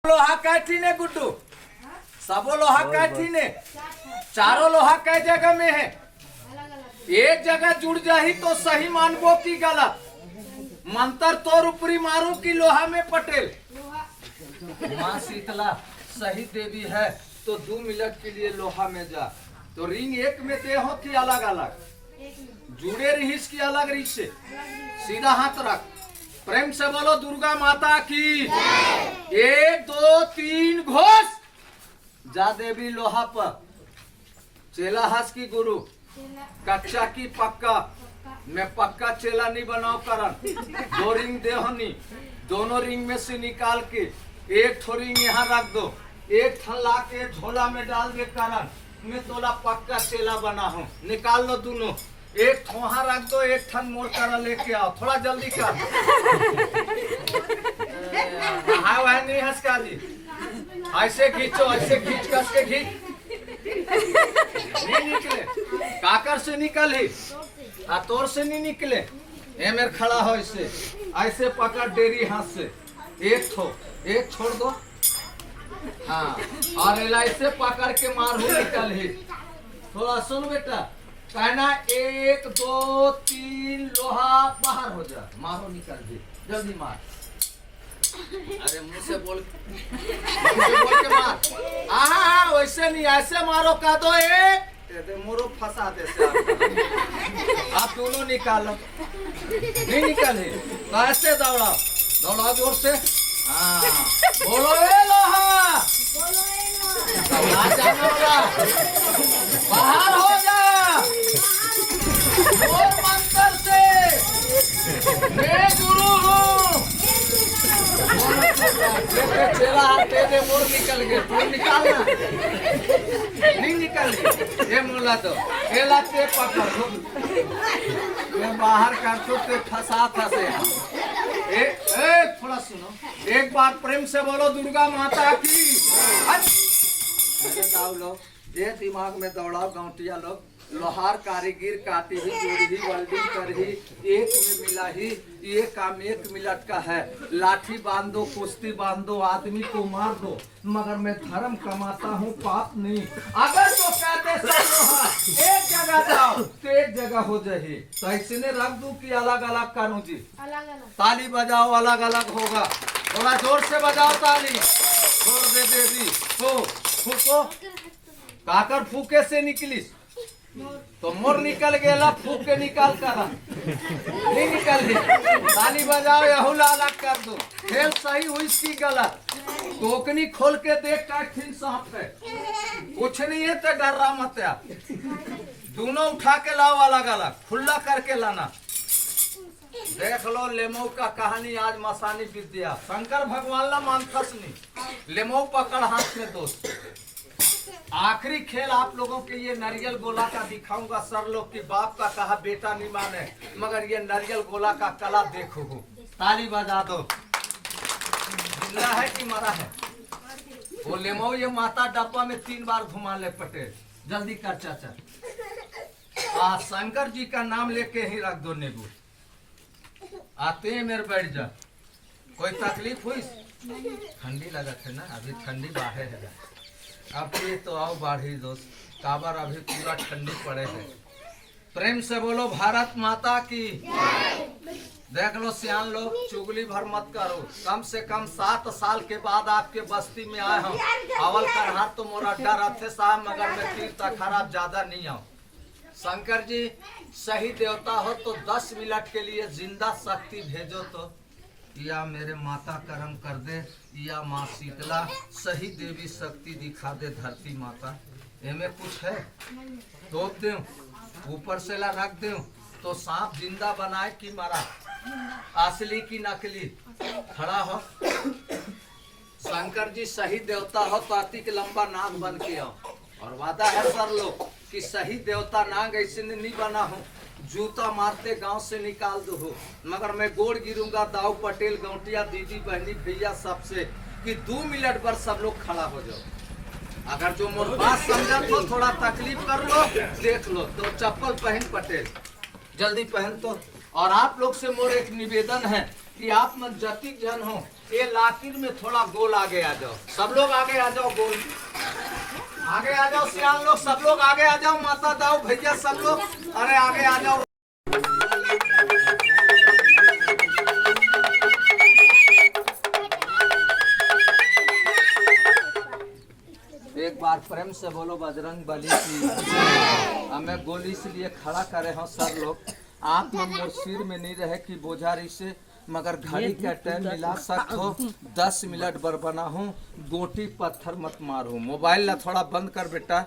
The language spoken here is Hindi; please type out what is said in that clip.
लोहा कैथी ने गुड्डू, सबो लोहा कैथी ने, चारों लोहा कै जगह में है? एक जगह जुड़ जाही तो सही मानबो की गलत? मंत्र तोर ऊपरी मारू की लोहा में पटेल? माँ शीतला सही देवी है तो 2 मिनट के लिए लोहा में जा। तो रिंग एक में दे हो कि अलग अलग? जुड़े रहीस की अलग रिंग से? सीधा हाथ रख, प्रेम से बोलो दुर्गा माता की। 1 2 3 घोष। जा देवी लोहा पर। चेला हंस की गुरु, कच्चा की पक्का। मैं पक्का चेला नहीं बनाओ करन। 2 रिंग दे होनी, दोनों रिंग में से निकाल के एक थो रिंग यहाँ रख दो, एक थन ला के झोला में डाल दे करन। मैं तोला पक्का चेला बना हूँ। निकाल लो दोनों, एक थोहा रख दो, एक थन मोड़ कर लेके आओ। थोड़ा जल्दी कर। हाँ नहीं हंसका जी, ऐसे खींचो, ऐसे खींच कस के खींच। नहीं निकले, काकर से निकल ही, तोर से नहीं निकले। ये मेरे खड़ा हो इससे, ऐसे पकड़ डेरी हाथ से। एक थो, एक छोड़ दो। हाँ, और ऐसे पकड़ के मार हो निकल ही। थोड़ा सुन बेटा, कहना 1 2 3 लोहा बाहर हो जा। मारो निकल ही, जल्दी मार। अरे मुंह से बोल के मार। हाँ वैसे नहीं, ऐसे मारो का दो। एक मोरो फंसा दे से आप दोनों निकालो। नहीं निकाले तो ऐसे दौड़ाओ, दौड़ाओ जोर से। हाँ बोलो ए लोहा, बाहर हो जा। और मंत्र से मैं गुरु हूँ। चेला तेरे मोर निकल गए, तू निकालना नहीं निकल गए। ये मोला तो केला ते पकड़ दो, मैं बाहर कर तो ते फंसा से। थोड़ा सुनो, एक बार प्रेम से बोलो दुर्गा माता की। लोग ये दिमाग में दौड़ाओ गांवटिया लोग। लोहार कारीगर काटी ही, जोड़ी ही, वेल्डिंग कर ही, एक में मिला ही। ये काम 1 मिनट का है। लाठी बांध दो, कुश्ती बांध दो, आदमी को मार दो, मगर मैं धर्म कमाता हूँ, पाप नहीं। अगर तो कहते सब एक जगह जाओ तो एक जगह हो जाए, तो ऐसे ने रख दूं कि अलग अलग करूँ जी? ताली बजाओ, अलग अलग होगा। थोड़ा जोर से बजाओ ताली। जोर दे देवी तो फूको। काकर फूके से निकली तो मोर निकल गया, फूक के निकाल कर नहीं निकल गई। ताली बजाओ, यहूला अलग कर दो। खेल सही हुई इसकी गलत। टोकनी खोल के देख का सांप है, कुछ नहीं है तो डर रहा मत यार। दोनों उठा के लाओ, अलग अलग खुला करके लाना। देख लो लेमो का कहानी आज मसानी विद्या। शंकर भगवान ला मानथस नहीं, लेमो पकड़ हाथ में दोस्त। आखिरी खेल आप लोगों के ये नारियल गोला का दिखाऊंगा। सर लोग की बाप का कहा बेटा नहीं माने, मगर ये नारियल गोला का कला देखो। ताली बजा दो। जिंदा है कि मरा है? वो लेमो ये माता डब्बा में 3 बार घुमा ले पटेल। जल्दी कर चाचा। शंकर जी का नाम लेके ही रख दो नींबू। आते हैं मेरे बैठ जा। कोई तकलीफ हुई? ठंडी लगा थे ना, अभी ठंडी बाहर है। अब ये तो आओ बाढ़ी दोस्त, काबर अभी पूरा ठंडी पड़े है। प्रेम से बोलो भारत माता की। देख लो सियान लोग, चुगली भर मत करो। कम से कम 7 साल के बाद आपके बस्ती में आए हम। अवल कर हाथ तो मोरा डर थे साहब, मगर मैं तीर तक खराब ज्यादा नहीं आऊँ। शंकर जी सही देवता हो तो 10 मिनट के लिए जिंदा शक्ति भेजो तो, या मेरे माता करम कर दे, या माँ शीतला सही देवी शक्ति दिखा दे धरती माता। इनमें कुछ है तो दे, ऊपर से ला रख दे तो सांप जिंदा बनाए कि मरा, असली की नकली? खड़ा हो। शंकर जी सही देवता हो तो अति के लंबा नाग बन के आओ। और वादा है सर लोग कि सही देवता नाग ऐसे नहीं बना हूँ, जूता मारते गांव से निकाल दो हो, मगर मैं गोड़ गिरूंगा दाऊ पटेल गौटिया दीदी बहनी भैया सबसे कि 2 मिनट पर सब लोग खड़ा हो जाओ। अगर जो मोर बात समझा तो थोड़ा तकलीफ कर लो, देख लो तो चप्पल पहन पटेल, जल्दी पहन तो। और आप लोग से मोर एक निवेदन है कि आप मन जतिक जन हो ये लाकिर में थोड़ा गोल आगे आ जाओ, सब लोग आगे आ जाओ, गोल आगे आ जाओ, सियान लोग सब लोग आगे आ जाओ, माता दाऊ भैया सब लोग, अरे आगे आ जाओ। एक बार प्रेम से बोलो बजरंग बली की। हमें गोली इसलिए खड़ा करे हो सर लोग, आप में मोर सिर में नहीं रहे कि बोझारी से, मगर घड़ी का टाइम मिला सकते हो 10 मिनट बर बना हूँ, गोटी पत्थर मत मारू। मोबाइल ला थोड़ा बंद कर बेटा।